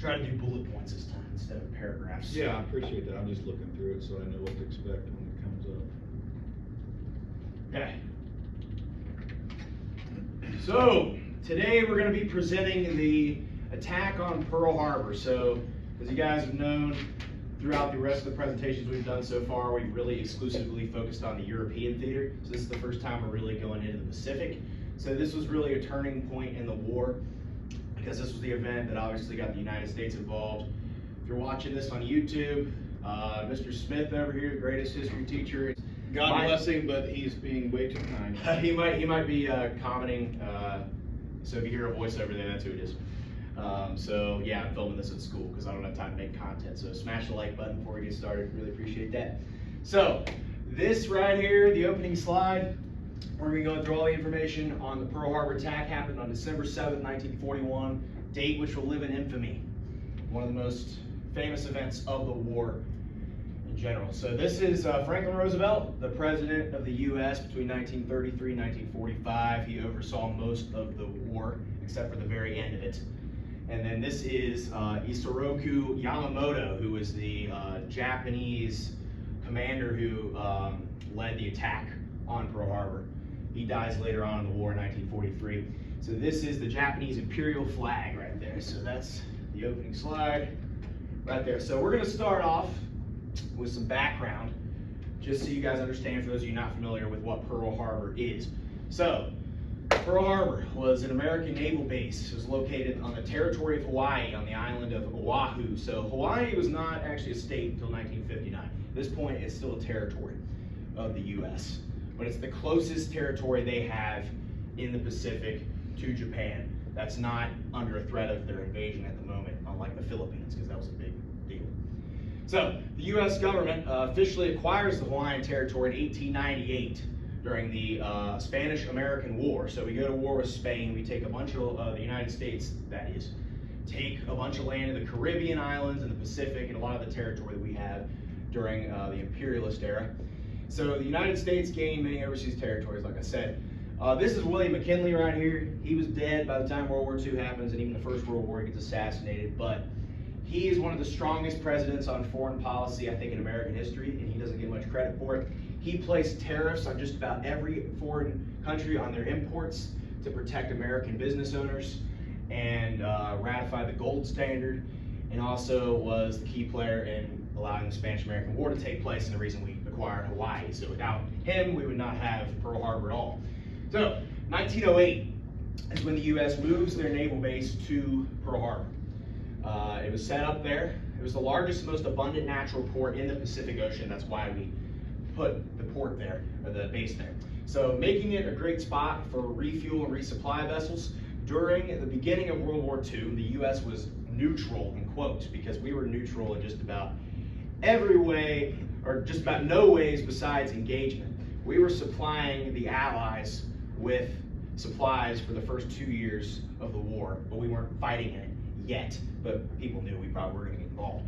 try to do bullet points this time instead of paragraphs. Yeah, I appreciate that. I'm just looking through it so I know what to expect when it comes up. Okay. So today we're going to be presenting the attack on Pearl Harbor. So as you guys have known, throughout the rest of the presentations we've done so far, we've really exclusively focused on the European theater. So this is the first time we're really going into the Pacific. So this was really a turning point in the war, because this was the event that obviously got the United States involved. If you're watching this on YouTube, Mr. Smith over here, the greatest history teacher. God bless him, but he's being way too kind. he might be commenting. So if you hear a voice over there, that's who it is. So yeah, I'm filming this at school because I don't have time to make content. So smash the like button before we get started. Really appreciate that. So this right here, the opening slide, we're going to be going through all the information on the Pearl Harbor attack. Happened on December 7th, 1941, date which will live in infamy. One of the most famous events of the war in general. So this is Franklin Roosevelt, the president of the U.S. between 1933 and 1945. He oversaw most of the war, except for the very end of it. And then this is Isoroku Yamamoto, who was the Japanese commander who led the attack on Pearl Harbor. He dies later on in the war in 1943. So this is the Japanese imperial flag right there. So that's the opening slide right there. So we're going to start off with some background, just so you guys understand, for those of you not familiar with what Pearl Harbor is. So Pearl Harbor was an American naval base. It was located on the territory of Hawaii on the island of Oahu. So Hawaii was not actually a state until 1959. At this point, it's still a territory of the U.S., but it's the closest territory they have in the Pacific to Japan. That's not under a threat of their invasion at the moment, unlike the Philippines, because that was a big deal. So the U.S. government officially acquires the Hawaiian territory in 1898 during the Spanish-American War. So we go to war with Spain, we take a bunch of, the United States, that is, take a bunch of land in the Caribbean islands and the Pacific and a lot of the territory that we have during the imperialist era. So the United States gained many overseas territories, like I said. This is William McKinley right here. He was dead by the time World War II happens, and even the First World War he gets assassinated. But he is one of the strongest presidents on foreign policy, I think, in American history, and he doesn't get much credit for it. He placed tariffs on just about every foreign country on their imports to protect American business owners, and ratified the gold standard, and also was the key player in allowing the Spanish-American War to take place, and the reason we acquired Hawaii. So without him, we would not have Pearl Harbor at all. So 1908 is when the U.S. moves their naval base to Pearl Harbor. It was set up there. It was the largest, most abundant natural port in the Pacific Ocean. That's why we put the port there, or the base there. So making it a great spot for refuel and resupply vessels. During the beginning of World War II, the U.S. was neutral, in quotes, because we were neutral in just about every way, or just about no ways besides engagement. We were supplying the Allies with supplies for the first 2 years of the war, but we weren't fighting in it yet, but people knew we probably were going to get involved.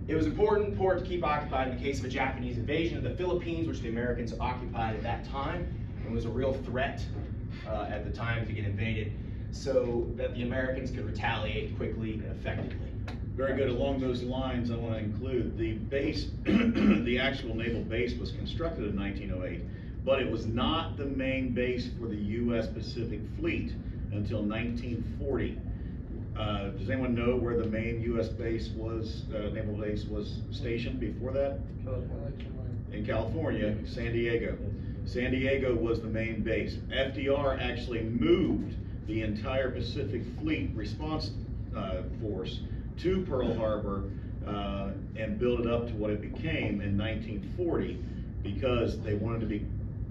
It was an important port to keep occupied in the case of a Japanese invasion of the Philippines, which the Americans occupied at that time, and was a real threat at the time to get invaded, so that the Americans could retaliate quickly and effectively. Very good. Along those lines, I want to include the base, the actual naval base was constructed in 1908, but it was not the main base for the U.S. Pacific Fleet until 1940. Does anyone know where the main U.S. base was, naval base was stationed before that? In California, San Diego. San Diego was the main base. FDR actually moved the entire Pacific Fleet response force to Pearl Harbor and built it up to what it became in 1940, because they wanted to be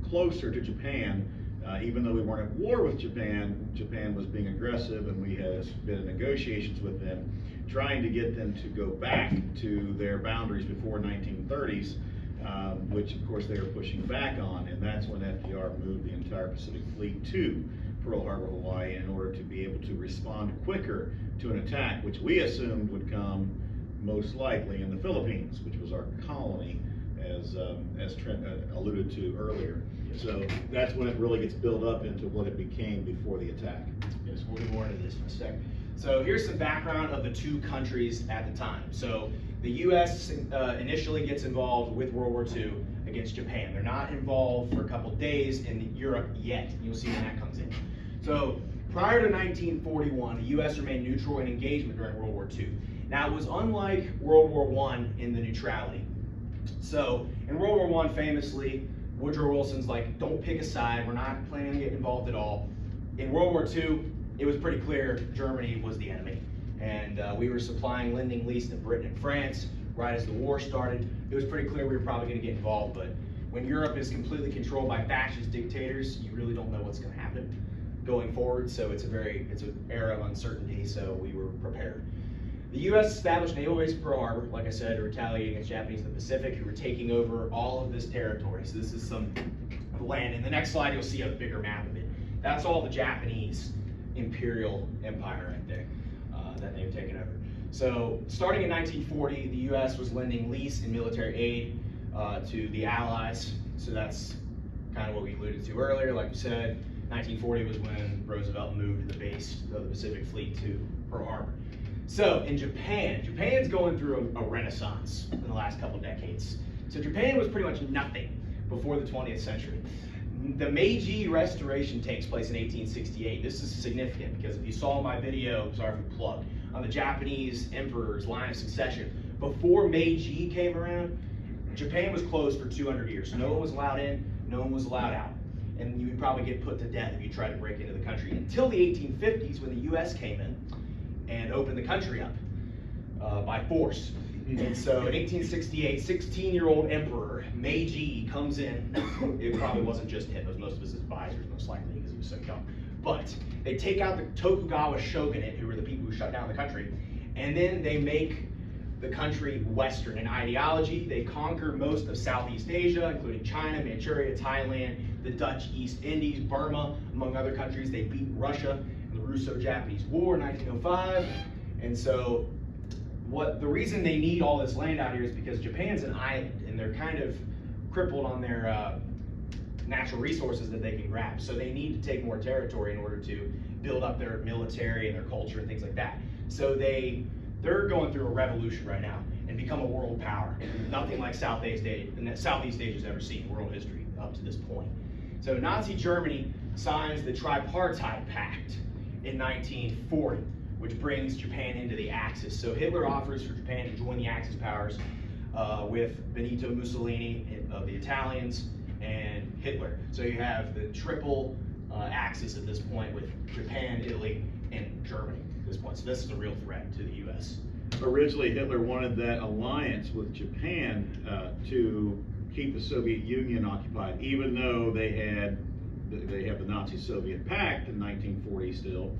closer to Japan. Even though we weren't at war with Japan, Japan was being aggressive, and we had been in negotiations with them, trying to get them to go back to their boundaries before 1930s, which of course they were pushing back on, and that's when FDR moved the entire Pacific Fleet to Pearl Harbor, Hawaii, in order to be able to respond quicker to an attack, which we assumed would come most likely in the Philippines, which was our colony, as Trent alluded to earlier. So that's when it really gets built up into what it became before the attack. Yes, we'll get more into this in a second. So here's some background of the two countries at the time. So the US initially gets involved with World War II against Japan. They're not involved for a couple days in Europe yet. You'll see when that comes in. So prior to 1941, the US remained neutral in engagement during World War II. Now it was unlike World War I in the neutrality. So in World War I, famously, Woodrow Wilson's like, don't pick a side, we're not planning on getting involved at all. In World War II, it was pretty clear Germany was the enemy. And we were supplying, lending, lease to Britain and France right as the war started. It was pretty clear we were probably going to get involved, but when Europe is completely controlled by fascist dictators, you really don't know what's going to happen going forward. So it's an era of uncertainty, so we were prepared. The U.S. established naval base at Pearl Harbor, like I said, to retaliate against Japanese in the Pacific, who were taking over all of this territory. So this is some land. In the next slide, you'll see a bigger map of it. That's all the Japanese imperial empire right there that they've taken over. So starting in 1940, the U.S. was lending lease and military aid to the Allies. So that's kind of what we alluded to earlier. Like we said, 1940 was when Roosevelt moved the base of the Pacific Fleet to Pearl Harbor. So in Japan's going through a renaissance in the last couple decades. So Japan was pretty much nothing before the 20th century. The Meiji Restoration takes place in 1868. This is significant because if you saw my video, sorry for the plug, on the Japanese emperor's line of succession, before Meiji came around, Japan was closed for 200 years. No one was allowed in, no one was allowed out. And you would probably get put to death if you tried to break into the country. Until the 1850s, when the US came in and opened the country up by force. And so in 1868, 16-year-old Emperor Meiji comes in. It probably wasn't just him, it was most of his advisors, most likely, because he was so young. But they take out the Tokugawa shogunate, who were the people who shut down the country, and then they make the country Western in ideology. They conquer most of Southeast Asia, including China, Manchuria, Thailand, the Dutch East Indies, Burma, among other countries. They beat Russia in the Russo-Japanese War in 1905. And so the reason they need all this land out here is because Japan's an island and they're kind of crippled on their natural resources that they can grab. So they need to take more territory in order to build up their military and their culture and things like that. So they're going through a revolution right now and become a world power. Nothing like Southeast Asia's ever seen in world history up to this point. So Nazi Germany signs the Tripartite Pact in 1940, which brings Japan into the Axis. So Hitler offers for Japan to join the Axis powers with Benito Mussolini of the Italians and Hitler. So you have the triple axis at this point with Japan, Italy, and Germany at this point. So this is a real threat to the U.S. Originally, Hitler wanted that alliance with Japan to keep the Soviet Union occupied, even though they have the Nazi-Soviet Pact in 1940 still,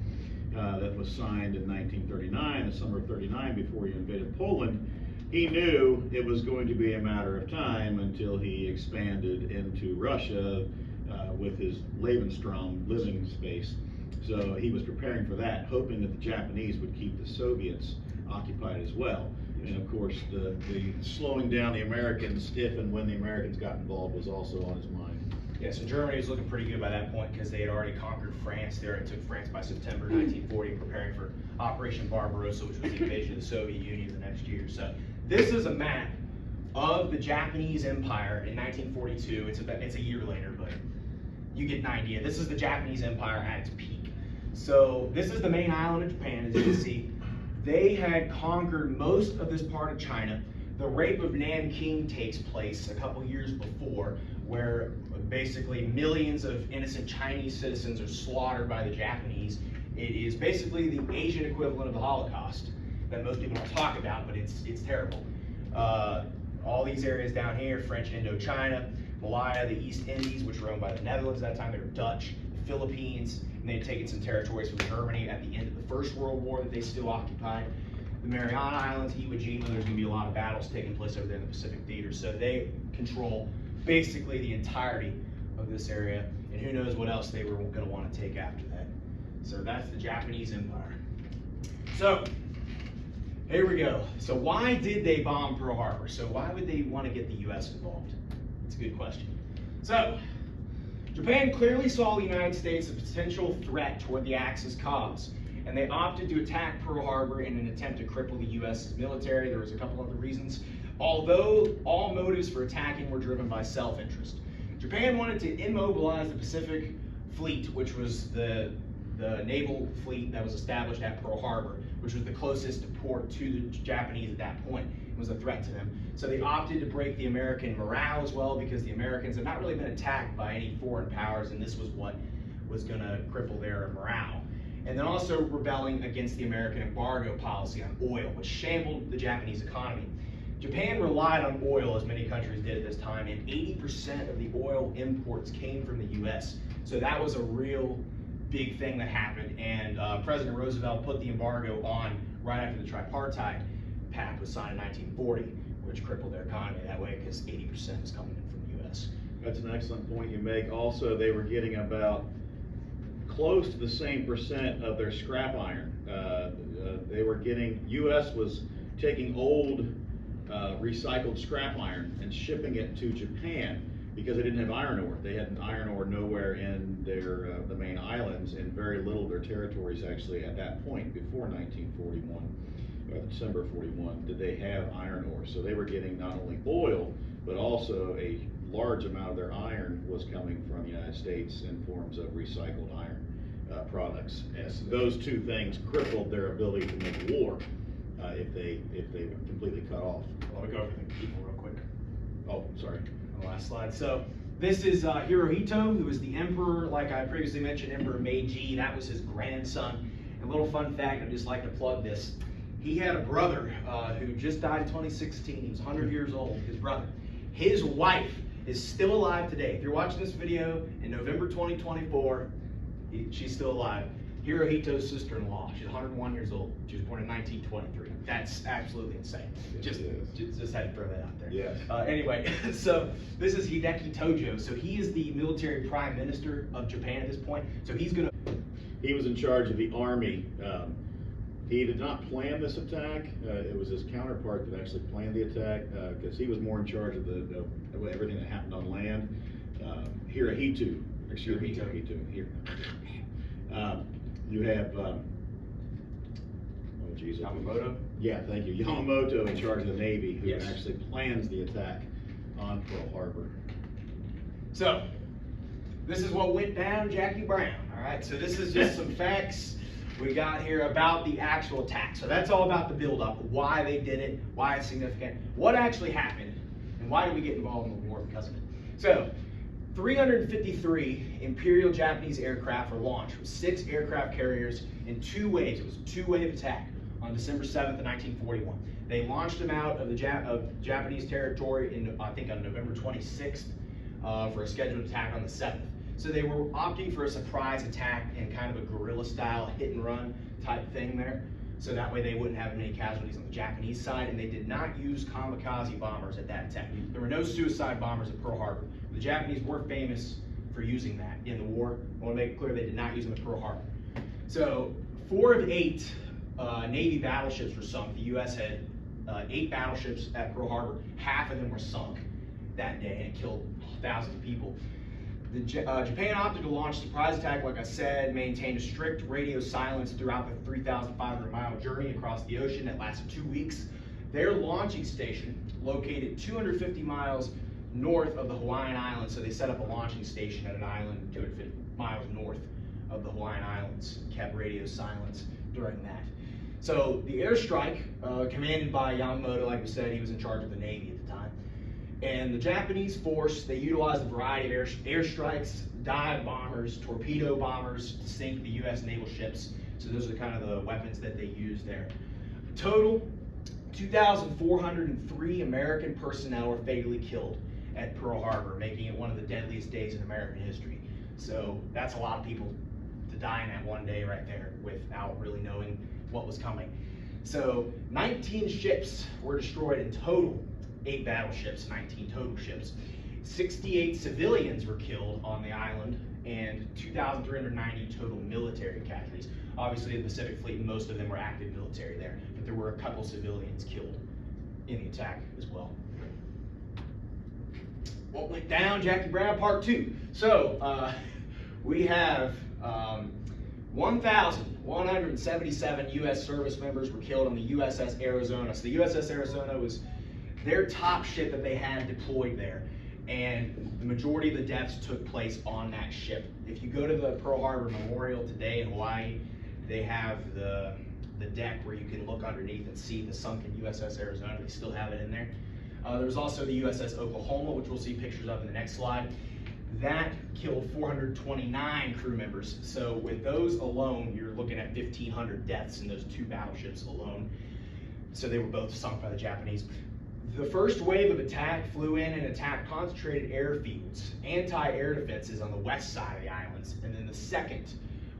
that was signed in 1939, the summer of 39, before he invaded Poland. He knew it was going to be a matter of time until he expanded into Russia with his Lebensraum living space. So he was preparing for that, hoping that the Japanese would keep the Soviets occupied as well. And of course, the slowing down the Americans if and when the Americans got involved was also on his mind. Yeah, so Germany was looking pretty good by that point because they had already conquered France. They already took France by September 1940, preparing for Operation Barbarossa, which was the invasion of the Soviet Union the next year. So this is a map of the Japanese Empire in 1942. It's a year later, but you get an idea. This is the Japanese Empire at its peak. So this is the main island of Japan, as you can see. They had conquered most of this part of China. The rape of Nanking takes place a couple years before, where basically millions of innocent Chinese citizens are slaughtered by the Japanese. It is basically the Asian equivalent of the Holocaust that most people don't talk about, but it's terrible. All these areas down here, French Indochina, Malaya, the East Indies, which were owned by the Netherlands at that time, they were Dutch, the Philippines, and they'd taken some territories from Germany at the end of the First World War that they still occupied. The Mariana Islands, Iwo Jima, there's gonna be a lot of battles taking place over there in the Pacific Theater. So they control basically the entirety of this area, and who knows what else they were gonna wanna take after that. So that's the Japanese Empire. So, here we go. So why did they bomb Pearl Harbor? So why would they wanna get the US involved? It's a good question. So, Japan clearly saw the United States as a potential threat toward the Axis cause. and they opted to attack Pearl Harbor in an attempt to cripple the U.S. military. There was a couple other reasons, although all motives for attacking were driven by self-interest. Japan wanted to immobilize the Pacific Fleet, which was the naval fleet that was established at Pearl Harbor, which was the closest port to the Japanese at that point. It was a threat to them. So they opted to break the American morale as well, because the Americans had not really been attacked by any foreign powers, and this was what was going to cripple their morale. And then also rebelling against the American embargo policy on oil, which shambled the Japanese economy. Japan relied on oil, as many countries did at this time, and 80% of the oil imports came from the US. So that was a real big thing that happened, and President Roosevelt put the embargo on right after the Tripartite Pact was signed in 1940, which crippled their economy that way because 80% was coming in from the US. That's an excellent point you make. Also, they were getting about close to the same percent of their scrap iron. They were getting, US was taking old recycled scrap iron and shipping it to Japan because they didn't have iron ore. They had iron ore nowhere in their the main islands, and very little of their territories actually at that point, before 1941, December 41, did they have iron ore. So they were getting not only oil, but also a large amount of their iron was coming from the United States in forms of recycled iron products. And those two things crippled their ability to make war if they were completely cut off. Let me go over the people real quick. Oh, sorry. On the last slide. So this is Hirohito, who was the emperor, like I previously mentioned, Emperor Meiji. That was his grandson. And a little fun fact, I'd just like to plug this. He had a brother who just died in 2016. He was 100 years old, his brother. His wife is still alive today. If you're watching this video in November 2024, she's still alive. Hirohito's sister-in-law. She's 101 years old. She was born in 1923. That's absolutely insane. Just had to throw that out there. Yes. Anyway, so this is Hideki Tojo. So he is the military prime minister of Japan at this point. So he's gonna. He was in charge of the army. He did not plan this attack. It was his counterpart that actually planned the attack, because he was more in charge of everything that happened on land. Hirohito. Here. You have, oh geez. Yamamoto? Yeah, thank you. Yamamoto in charge of the Navy, who Yes. actually plans the attack on Pearl Harbor. So, this is what went down Jackie Brown, all right? So this is just some facts we got here about the actual attack. So that's all about the buildup, why they did it, why it's significant, what actually happened, and why did we get involved in the war because of it. So, 353 Imperial Japanese aircraft were launched with 6 aircraft carriers in 2 waves. It was a 2-wave attack on December 7th of 1941. They launched them out of the Japanese territory I think on November 26th for a scheduled attack on the 7th. So they were opting for a surprise attack and kind of a guerrilla style hit and run type thing there. So that way they wouldn't have any casualties on the Japanese side, and they did not use kamikaze bombers at that attack. There were no suicide bombers at Pearl Harbor. The Japanese were famous for using that in the war. I want to make it clear they did not use them at Pearl Harbor. So 4 of 8 Navy battleships were sunk. The U.S. had 8 battleships at Pearl Harbor. Half of them were sunk that day, and it killed thousands of people. Japan opted to launch a surprise attack, like I said, maintained a strict radio silence throughout the 3,500-mile journey across the ocean that lasted 2 weeks. Their launching station, located 250 miles north of the Hawaiian Islands, so they set up a launching station at an island 250 miles north of the Hawaiian Islands, kept radio silence during that. So the airstrike, commanded by Yamamoto, like we said, he was in charge of the Navy at the time. And the Japanese force, they utilized a variety of airstrikes, dive bombers, torpedo bombers to sink the U.S. naval ships. So those are kind of the weapons that they used there. Total, 2,403 American personnel were fatally killed at Pearl Harbor, making it one of the deadliest days in American history. So that's a lot of people to die in that one day right there without really knowing what was coming. So 19 ships were destroyed in total. 8 battleships, 19 total ships. 68 civilians were killed on the island, and 2,390 total military casualties. Obviously, the Pacific Fleet, most of them were active military there, but there were a couple civilians killed in the attack as well. What went down Jackie Brown Part 2? So, we have 1,177 U.S. service members were killed on the USS Arizona. So the USS Arizona was their top ship that they had deployed there. And the majority of the deaths took place on that ship. If you go to the Pearl Harbor Memorial today in Hawaii, they have the deck where you can look underneath and see the sunken USS Arizona. They still have it in there. There's also the USS Oklahoma, which we'll see pictures of in the next slide. That killed 429 crew members. So with those alone, you're looking at 1,500 deaths in those two battleships alone. So they were both sunk by the Japanese. The first wave of attack flew in and attacked concentrated airfields, anti-air defenses on the west side of the islands. And then the second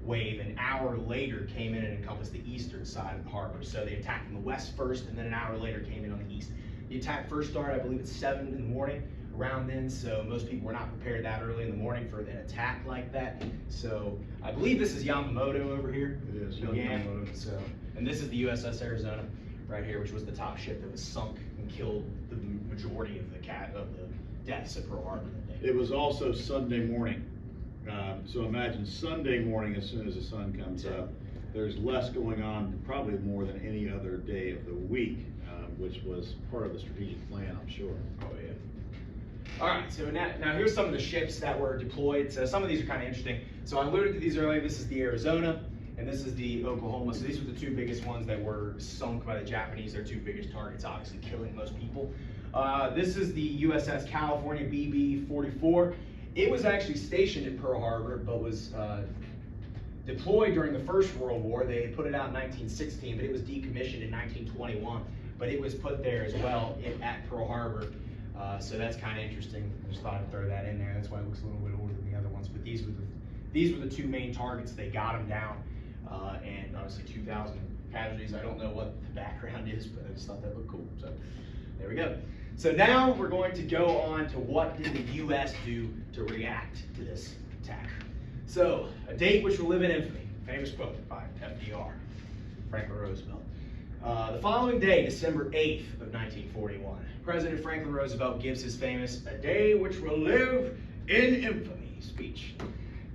wave, an hour later, came in and encompassed the eastern side of the harbor. So they attacked from the west first, and then an hour later came in on the east. The attack first started, I believe, at 7 in the morning, around then, so most people were not prepared that early in the morning for an attack like that. So I believe this is Yamamoto over here. It is, Yamamoto. So, and this is the USS Arizona right here, which was the top ship that was sunk and killed the majority of the deaths at Pearl Harbor that day. It was also Sunday morning. So imagine Sunday morning, as soon as the sun comes up, there's less going on, probably more than any other day of the week, which was part of the strategic plan, I'm sure. Oh yeah. All right, so now here's some of the ships that were deployed. So some of these are kind of interesting. So I alluded to these earlier. This is the Arizona, and this is the Oklahoma. So these were the two biggest ones that were sunk by the Japanese. Their two biggest targets, obviously killing most people. This is the USS California BB-44. It was actually stationed in Pearl Harbor, but was deployed during the First World War. They put it out in 1916, but it was decommissioned in 1921. But it was put there as well at Pearl Harbor. So that's kind of interesting. I just thought I'd throw that in there. That's why it looks a little bit older than the other ones. But these were the two main targets. They got them down, and obviously 2,000 casualties. I don't know what the background is, but I just thought that looked cool. So there we go. So now we're going to go on to what did the U.S. do to react to this attack. So a date which will live in infamy. Famous quote by FDR, Franklin Roosevelt. The following day, December 8th of 1941, President Franklin Roosevelt gives his famous "A Day Which Will Live in Infamy" speech.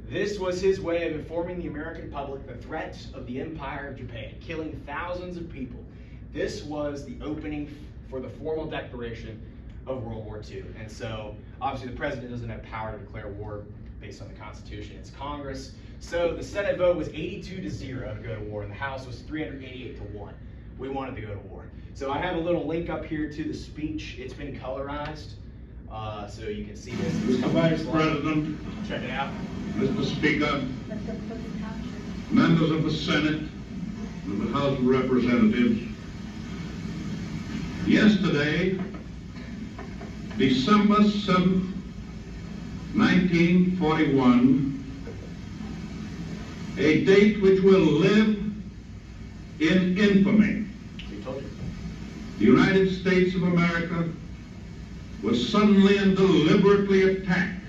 This was his way of informing the American public the threat of the Empire of Japan, killing thousands of people. This was the opening for the formal declaration of World War II. And so, obviously, the president doesn't have power to declare war based on the Constitution. It's Congress. So the Senate vote was 82-0 to go to war, and the House was 388-1. We wanted to go to war. So I have a little link up here to the speech. It's been colorized, so you can see this. Mr. Vice President, check it out. Mr. Speaker, members of the Senate and the House of Representatives, yesterday, December 7th, 1941, a date which will live in infamy. The United States of America was suddenly and deliberately attacked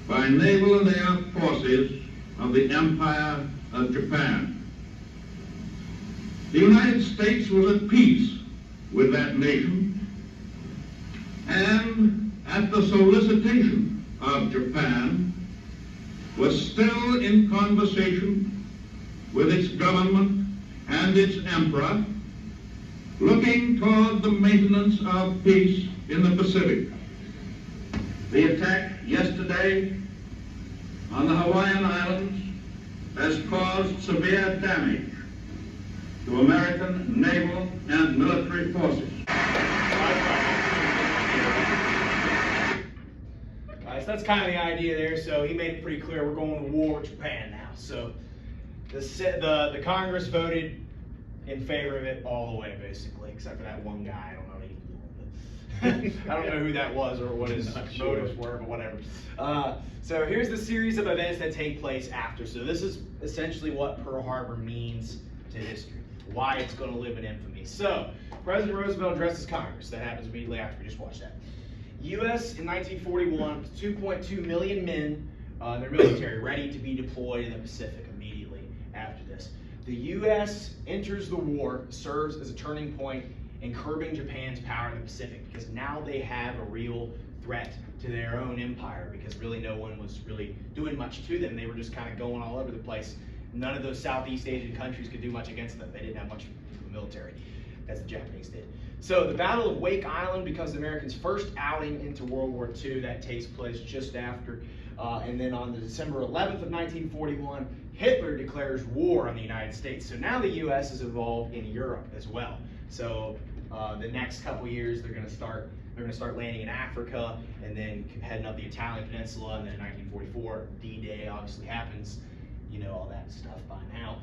by naval and air forces of the Empire of Japan. The United States was at peace with that nation, and at the solicitation of Japan, was still in conversation with its government and its emperor, looking toward the maintenance of peace in the Pacific. The attack yesterday on the Hawaiian Islands has caused severe damage to American naval and military forces. So that's kind of the idea there. So he made it pretty clear we're going to war with Japan now. So the Congress voted in favor of it all the way, basically, except for that one guy. I don't know I don't know who that was or what his motives were, but whatever. So here's the series of events that take place after. So this is essentially what Pearl Harbor means to history, why it's going to live in infamy. So President Roosevelt addresses Congress. That happens immediately after. We just watched that. U.S. in 1941, 2.2 million men in their military ready to be deployed in the Pacific immediately after this. The U.S. enters the war, serves as a turning point in curbing Japan's power in the Pacific, because now they have a real threat to their own empire, because really no one was really doing much to them. They were just kind of going all over the place. None of those Southeast Asian countries could do much against them. They didn't have much of a military, as the Japanese did. So the Battle of Wake Island becomes the Americans' first outing into World War II. That takes place just after. And then on the December 11th of 1941, Hitler declares war on the United States. So now the U.S. is involved in Europe as well. So the next couple years, they're going to start landing in Africa, and then heading up the Italian peninsula. And then in 1944, D-Day obviously happens. You know all that stuff by now.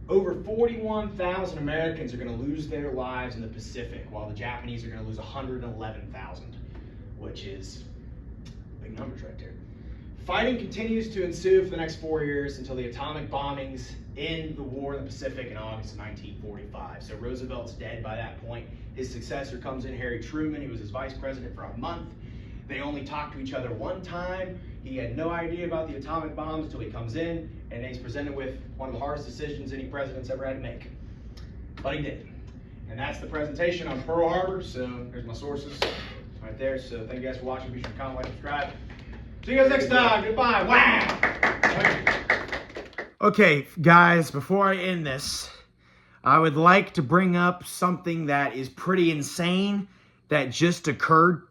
Over 41,000 Americans are going to lose their lives in the Pacific, while the Japanese are going to lose 111,000, which is big numbers right there. Fighting continues to ensue for the next 4 years until the atomic bombings end the war in the Pacific in August of 1945. So Roosevelt's dead by that point. His successor comes in, Harry Truman. He was his vice president for a month. They only talked to each other one time. He had no idea about the atomic bombs until he comes in, and he's presented with one of the hardest decisions any president's ever had to make. But he did. And that's the presentation on Pearl Harbor. So there's my sources right there. So thank you guys for watching. Be sure to comment, like, subscribe. See you guys next time. Goodbye. Wow. Okay, guys, before I end this, I would like to bring up something that is pretty insane that just occurred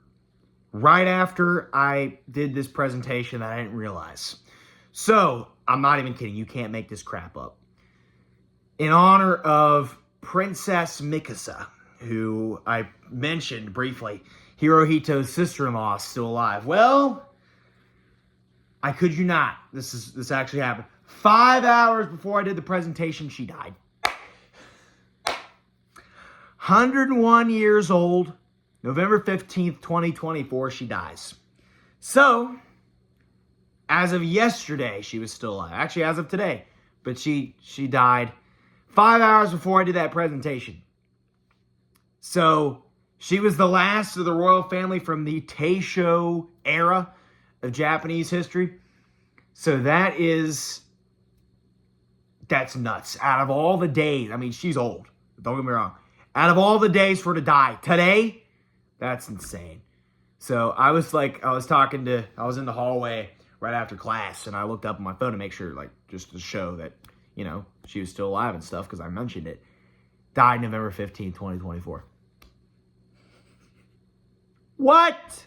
right after I did this presentation that I didn't realize. So, I'm not even kidding. You can't make this crap up. In honor of Princess Mikasa, who I mentioned briefly, Hirohito's sister-in-law is still alive. Well, I kid you not. This actually happened. 5 hours before I did the presentation, she died. 101 years old. November 15th, 2024, she dies. So, as of yesterday, she was still alive. Actually, as of today. But she died 5 hours before I did that presentation. So, she was the last of the royal family from the Taisho era of Japanese history. So that's nuts. Out of all the days, I mean, she's old. Don't get me wrong. Out of all the days for her to die, today, that's insane. So I was in the hallway right after class, and I looked up on my phone to make sure, just to show that, she was still alive and stuff, because I mentioned it. Died November 15, 2024. What?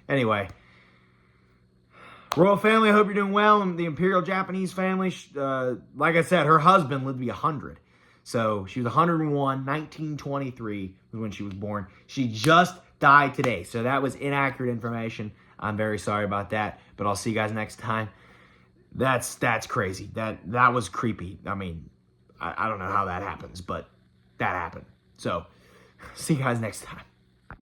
Anyway. Royal family, I hope you're doing well. And the Imperial Japanese family, like I said, her husband lived to be 100. So she was 101, 1923 was when she was born. She just died today. So that was inaccurate information. I'm very sorry about that. But I'll see you guys next time. That's crazy. That was creepy. I mean, I don't know how that happens, but that happened. So see you guys next time.